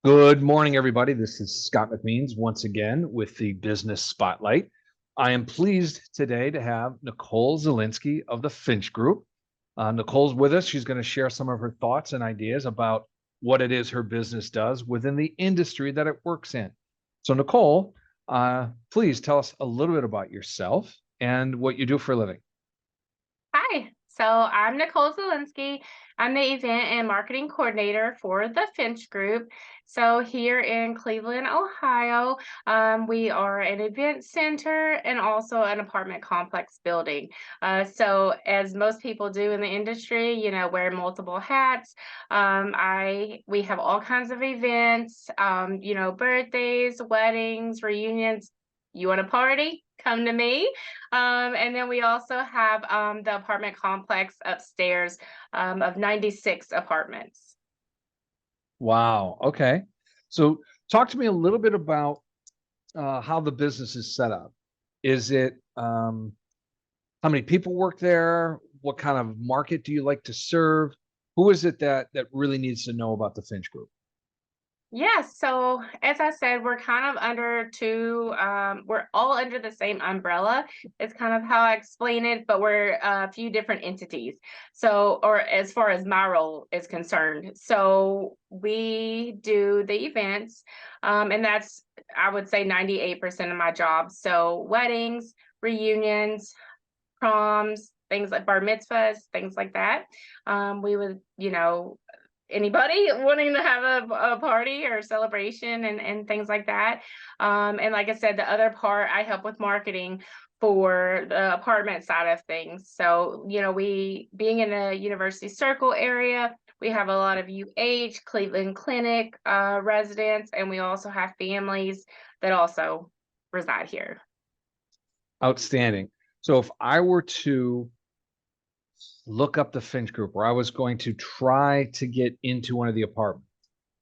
Good morning, everybody. This is Scott McMeans once again with the Business Spotlight. I am pleased today to have Nicole Zielinski of the Finch Group. Nicole's with us. She's going to share some of her thoughts and ideas about what it is her business does within the industry that it works in. So, Nicole, please tell us a little bit about yourself and what you do for a living. Hi, so I'm Nicole Zielinski. I'm the event and marketing coordinator for the Finch Group. So here in Cleveland, Ohio, we are an event center and also an apartment complex building. So as most people do in the industry, wear multiple hats. We have all kinds of events, birthdays, weddings, reunions. You want a party? Come to me. And then we also have the apartment complex upstairs of 96 apartments. Wow. Okay. So, talk to me a little bit about how the business is set up. Is it how many people work there? What kind of market do you like to serve? Who is it that really needs to know about the Finch Group? Yeah, so as I said, we're kind of we're all under the same umbrella. It's kind of how I explain it, but we're a few different entities. So, or as far as my role is concerned. So we do the events, and that's, I would say, 98% of my job. So weddings, reunions, proms, things like bar mitzvahs, things like that. We would, anybody wanting to have a party or celebration and things like that. And like I said, the other part, I help with marketing for the apartment side of things. So, we being in a university circle area, we have a lot of Cleveland Clinic residents, and we also have families that also reside here. Outstanding. So, if I were to look up the Finch Group, or I was going to try to get into one of the apartments,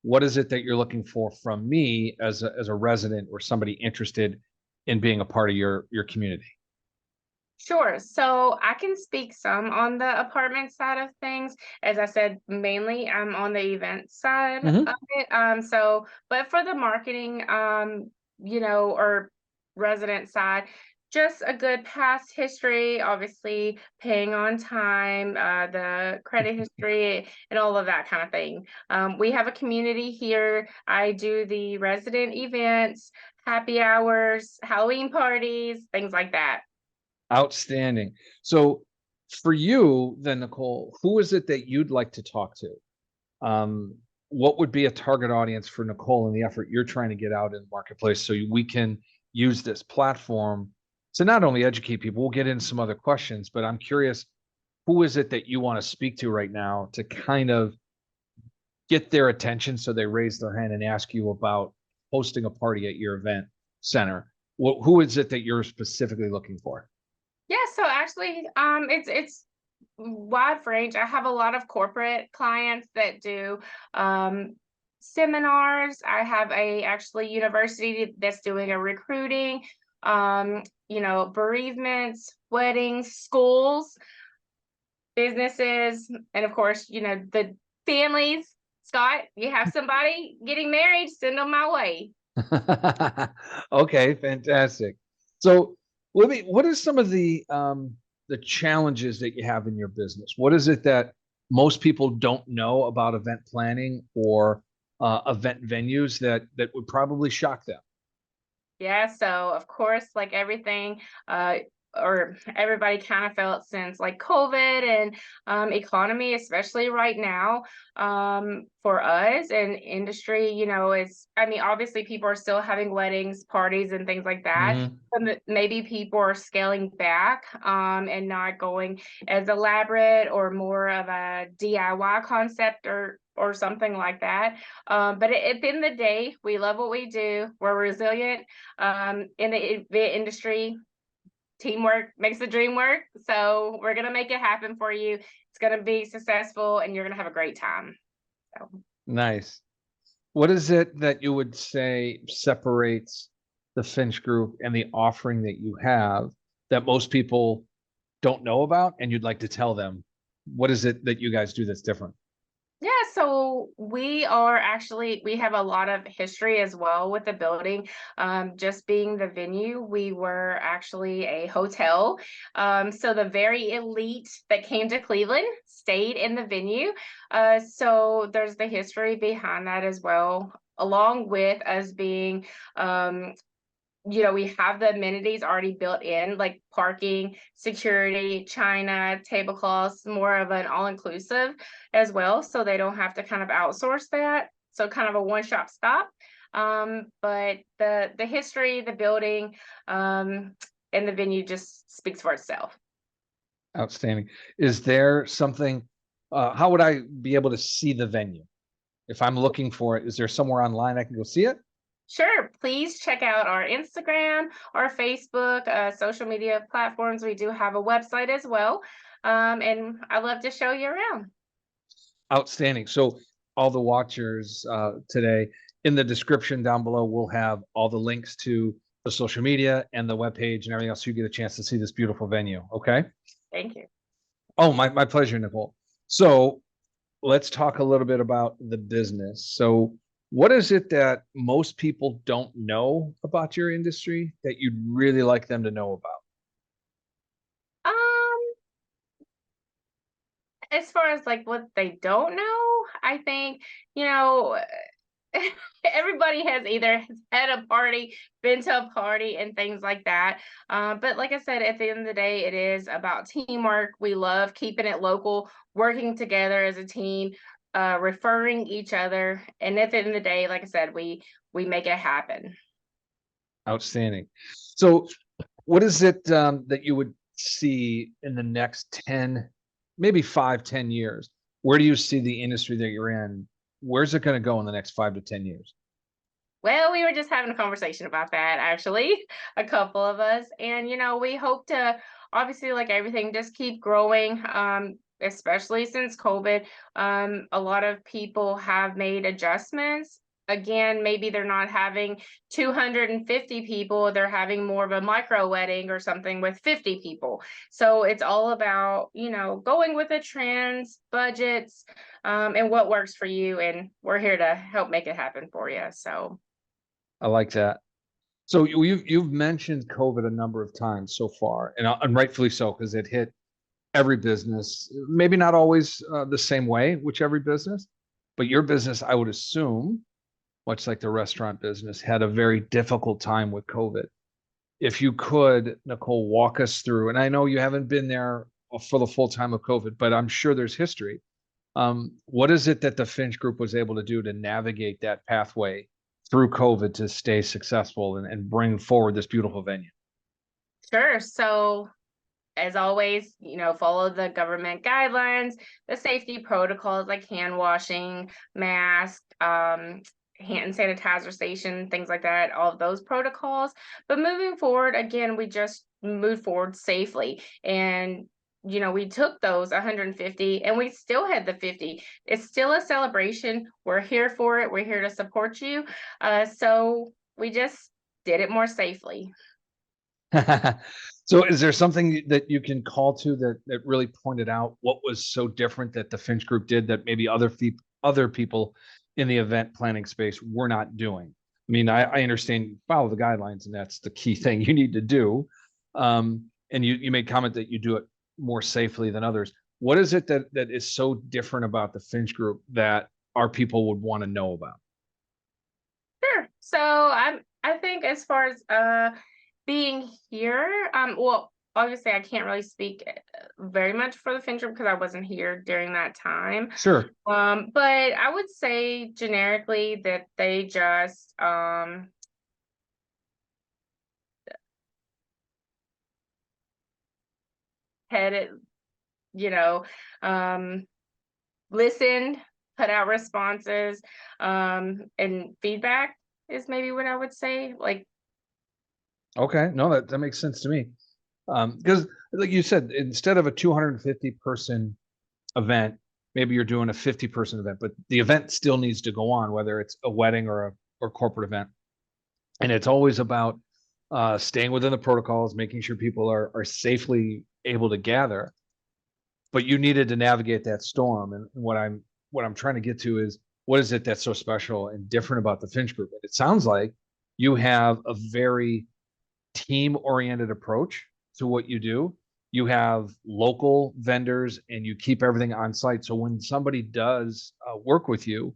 what is it that you're looking for from me as a resident or somebody interested in being a part of your community? Sure. So I can speak some on the apartment side of things. As I said, mainly I'm on the event side Hmm. of it. But for the marketing, or resident side, just a good past history, obviously paying on time, the credit history, and all of that kind of thing. We have a community here. I do the resident events, happy hours, Halloween parties, things like that. Outstanding. So, for you, then, Nicole, who is it that you'd like to talk to? What would be a target audience for Nicole in the effort you're trying to get out in the marketplace so we can use this platform to not only educate people, we'll get into some other questions, but I'm curious, who is it that you want to speak to right now to kind of get their attention so they raise their hand and ask you about hosting a party at your event center? Who is it that you're specifically looking for? Yeah, so actually, it's wide range. I have a lot of corporate clients that do seminars. I have a actually university that's doing a recruiting, bereavements, weddings, schools, businesses, and of course, the families. Scott, you have somebody getting married, send them my way. Okay, fantastic. So, what are some of the challenges that you have in your business? What is it that most people don't know about event planning or event venues that would probably shock them? Yeah, so of course, like everything, or everybody kind of felt since like COVID and economy, especially right now, for us and industry, I mean, obviously people are still having weddings, parties, and things like that. Hmm. But maybe people are scaling back and not going as elaborate or more of a DIY concept or something like that. But at the end of the day, we love what we do. We're resilient in the event industry. Teamwork makes the dream work. So we're going to make it happen for you. It's going to be successful and you're going to have a great time. So. Nice. What is it that you would say separates the Finch Group and the offering that you have that most people don't know about and you'd like to tell them? What is it that you guys do that's different? Yeah, so we have a lot of history as well with the building. Just being the venue, we were actually a hotel. So the very elite that came to Cleveland stayed in the venue. So there's the history behind that as well, along with us being we have the amenities already built in, like parking, security, china, tablecloths, more of an all-inclusive as well. So they don't have to kind of outsource that. So kind of a one-shop stop. But the history, the building, and the venue just speaks for itself. Outstanding. Is there something, how would I be able to see the venue? If I'm looking for it, is there somewhere online I can go see it? Sure. Please check out our Instagram, our Facebook, social media platforms. We do have a website as well. And I'd love to show you around. Outstanding. So all the watchers today, in the description down below, we'll have all the links to the social media and the webpage and everything else, so you get a chance to see this beautiful venue. Okay. Thank you. Oh, my pleasure, Nicole. So let's talk a little bit about the business. So what is it that most people don't know about your industry that you'd really like them to know about? Um, as far as like what they don't know, I think, you know, everybody has either had a party, been to a party, and things like that. But like I said, at the end of the day, it is about teamwork. We love keeping it local, working together as a team, referring each other, and at the end of the day, like I said, we make it happen. Outstanding. So what is it that you would see in the next 10, maybe 5, 10 years? Where do you see the industry that you're in? Where's it going to go in the next 5 to 10 years? Well, we were just having a conversation about that actually, a couple of us. And we hope to obviously like everything just keep growing. Especially since COVID. A lot of people have made adjustments. Again, maybe they're not having 250 people, they're having more of a micro wedding or something with 50 people. So it's all about, going with the trends, budgets, and what works for you. And we're here to help make it happen for you. So I like that. So you've mentioned COVID a number of times so far, and rightfully so, because it hit every business. Maybe not always the same way, which every business, but your business, I would assume, much like the restaurant business, had a very difficult time with COVID. If you could, Nicole, walk us through, and I know you haven't been there for the full time of COVID, but I'm sure there's history. What is it that the Finch Group was able to do to navigate that pathway through COVID to stay successful and bring forward this beautiful venue? sure. So as always, follow the government guidelines, the safety protocols like hand washing, mask, hand sanitizer station, things like that, all of those protocols. But moving forward, again, we just moved forward safely. And we took those 150 and we still had the 50. It's still a celebration. We're here for it. We're here to support you. So we just did it more safely. So is there something that you can call to that really pointed out what was so different that the Finch Group did that maybe other people in the event planning space were not doing? I mean, I understand you follow the guidelines, and that's the key thing you need to do. And you made comment that you do it more safely than others. What is it that is so different about the Finch Group that our people would want to know about? Sure. So I think as far as being here, well, obviously I can't really speak very much for the Finch Group because I wasn't here during that time. Sure. But I would say generically that they just had it, you know, um listened, put out responses, and feedback is maybe what I would say. Like, Okay. No, that makes sense to me. Because like you said, instead of a 250 person event, maybe you're doing a 50-person event, but the event still needs to go on, whether it's a wedding or a corporate event. And it's always about staying within the protocols, making sure people are safely able to gather. But you needed to navigate that storm. And what I'm what I'm trying to get to is, what is it that's so special and different about the Finch Group? It sounds like you have a very team-oriented approach to what you do. You have local vendors and you keep everything on site. So when somebody does work with you,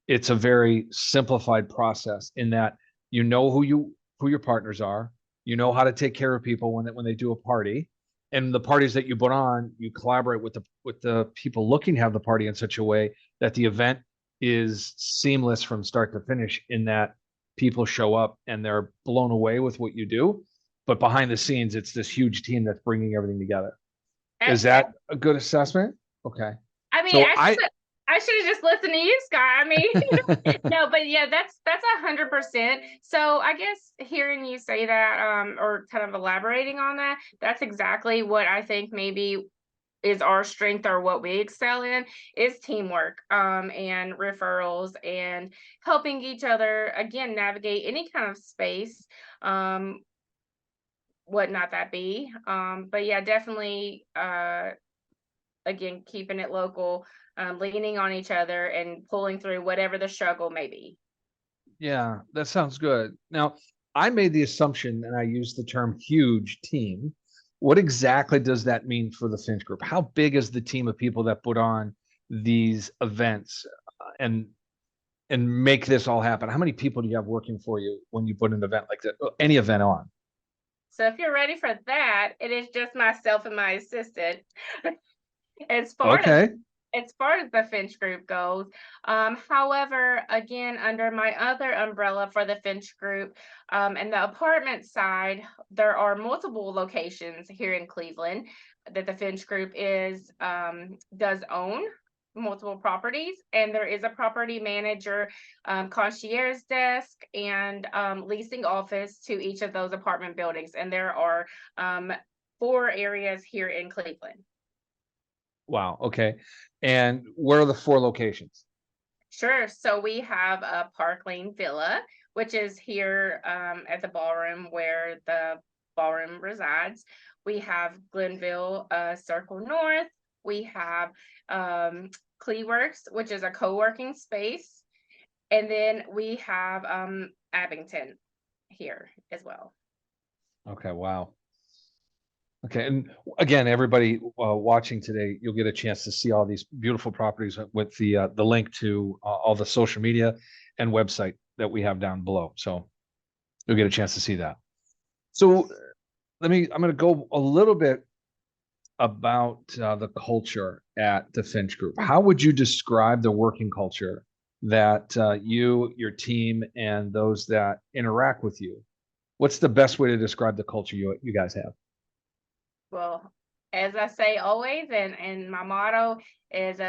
it's a very simplified process in that you know who your partners are, you know how to take care of people when they do a party, and the parties that you put on, you collaborate with the people looking to have the party in such a way that the event is seamless from start to finish, in that people show up and they're blown away with what you do. But behind the scenes, it's this huge team that's bringing everything together. Is that a good assessment? Okay. I mean, So I should have just listened to you, Scott. I mean, no, but yeah, that's 100%. So I guess hearing you say that, or kind of elaborating on that, that's exactly what I think maybe is our strength, or what we excel in, is teamwork, and referrals, and helping each other, again, navigate any kind of space, what not that be. But yeah, definitely, again, keeping it local, leaning on each other and pulling through whatever the struggle may be. Yeah, that sounds good. Now, I made the assumption, and I used the term huge team. What exactly does that mean for the Finch Group? How big is the team of people that put on these events and make this all happen? How many people do you have working for you when you put an event like that, any event on? So if you're ready for that, it is just myself and my assistant. as far as Okay. as far as the Finch Group goes. However, again, under my other umbrella for the Finch Group, and the apartment side, there are multiple locations here in Cleveland that the Finch Group does own multiple properties, and there is a property manager, concierge desk, and leasing office to each of those apartment buildings. And there are 4 areas here in Cleveland. Wow. Okay. And where are the 4 locations? Sure. So we have a Park Lane Villa, which is here, at the Ballroom, where the Ballroom resides. We have Glenville, Circle North. We have Cleeworks, which is a co-working space. And then we have Abington here as well. Okay. Wow. Okay, and again, everybody watching today, you'll get a chance to see all these beautiful properties with the link to all the social media and website that we have down below. So you'll get a chance to see that. So I'm going to go a little bit about the culture at the Finch Group. How would you describe the working culture that you, your team, and those that interact with you? What's the best way to describe the culture you guys have? Well, as I say always, and my motto is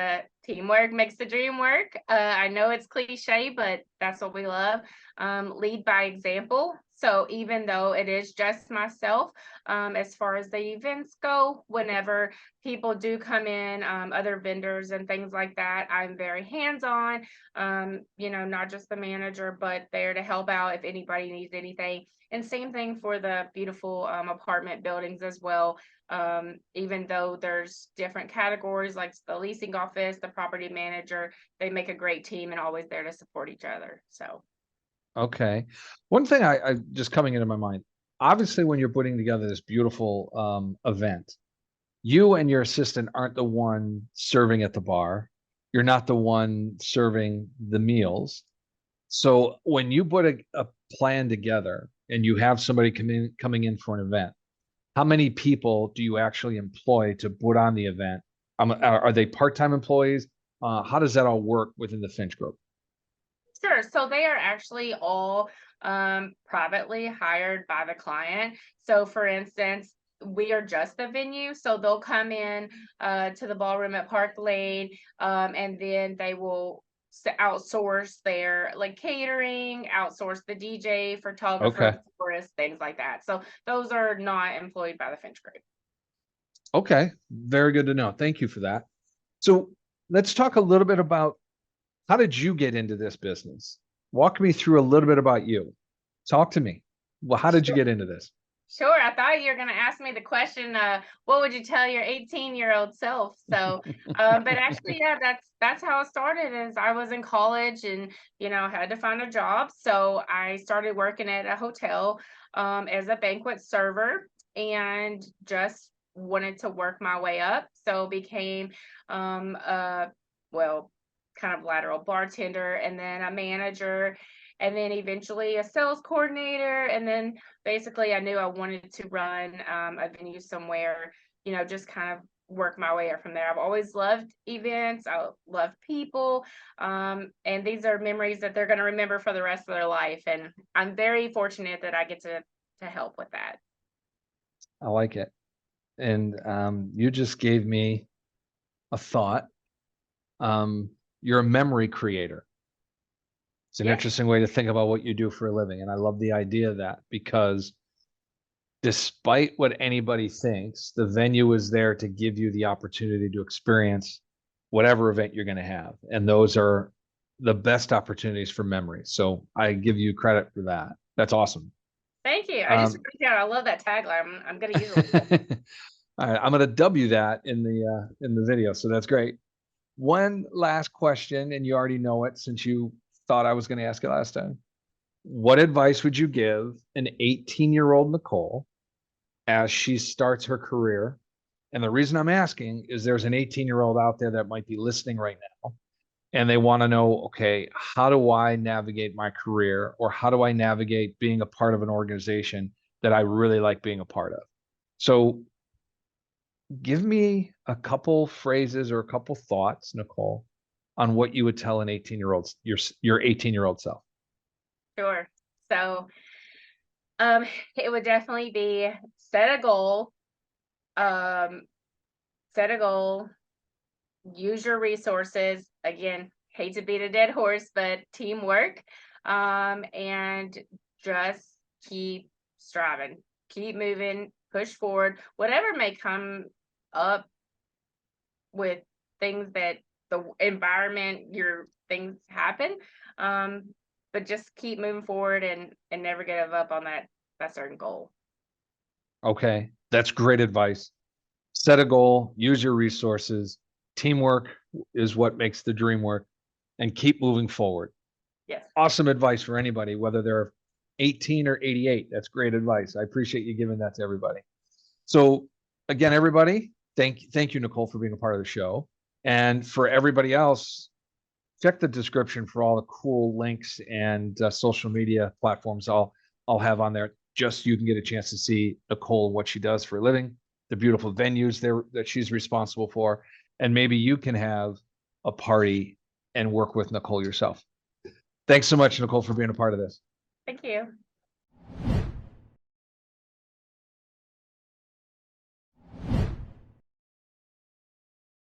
teamwork makes the dream work. I know it's cliche, but that's what we love. Lead by example. So even though it is just myself, as far as the events go, whenever people do come in, other vendors and things like that, I'm very hands-on, not just the manager, but there to help out if anybody needs anything. And same thing for the beautiful apartment buildings as well. Even though there's different categories like the leasing office, the property manager, they make a great team and always there to support each other. So, Okay. One thing I just coming into my mind, obviously, when you're putting together this beautiful event, you and your assistant aren't the one serving at the bar. You're not the one serving the meals. So when you put a plan together and you have somebody coming in for an event, how many people do you actually employ to put on the event? Are they part-time employees? How does that all work within the Finch Group? sure. So they are actually all privately hired by the client. So for instance, we are just the venue. So they'll come in to the Ballroom at Park Lane, and then they will outsource their like catering, outsource the DJ, photographer, Okay. florist, things like that. So those are not employed by the Finch Group. Okay. Very good to know. Thank you for that. So let's talk a little bit about, how did you get into this business? Walk me through a little bit about you. Talk to me. Well, how did you get into this? Sure. I thought you were going to ask me the question, what would you tell your 18-year-old self? So, but actually, yeah, that's how it started. Is I was in college and had to find a job, so I started working at a hotel as a banquet server, and just wanted to work my way up. So became a well, kind of lateral bartender, and then a manager, and then eventually a sales coordinator, and then basically I knew I wanted to run a venue somewhere, just kind of work my way up from there. I've always loved events. I love people. And these are memories that they're going to remember for the rest of their life. And I'm very fortunate that I get to help with that. I like it. And you just gave me a thought. You're a memory creator. It's an Yes. interesting way to think about what you do for a living. And I love the idea of that, because despite what anybody thinks, the venue is there to give you the opportunity to experience whatever event you're going to have. And those are the best opportunities for memory. So I give you credit for that. That's awesome. Thank you. I just Um, wrote it down. I love that tagline. I'm going to use it. all right, I'm going to W that in the video. So that's great. One last question, and you already know it since you thought I was going to ask it last time. What advice would you give an 18-year-old Nicole as she starts her career? And the reason I'm asking is there's an 18-year-old out there that might be listening right now, and they want to know, okay, how do I navigate my career, or how do I navigate being a part of an organization that I really like being a part of? So give me a couple phrases or a couple thoughts, Nicole, on what you would tell an 18-year-old, your 18-year-old self. Sure. So it would definitely be set a goal. Um, set a goal, use your resources. Again, hate to beat a dead horse, but teamwork. And just keep striving, keep moving, push forward, whatever may come up with things that the environment, your things happen. But just keep moving forward and never give up on that certain goal. Okay, that's great advice. Set a goal, use your resources. Teamwork is what makes the dream work, and keep moving forward. Yes. Awesome advice for anybody, whether they're 18 or 88. That's great advice. I appreciate you giving that to everybody. So again, everybody, thank you, Nicole, for being a part of the show. And for everybody else, check the description for all the cool links and social media platforms I'll have on there, just so you can get a chance to see Nicole, what she does for a living, the beautiful venues there that she's responsible for, and maybe you can have a party and work with Nicole yourself. Thanks so much, Nicole, for being a part of this. Thank you.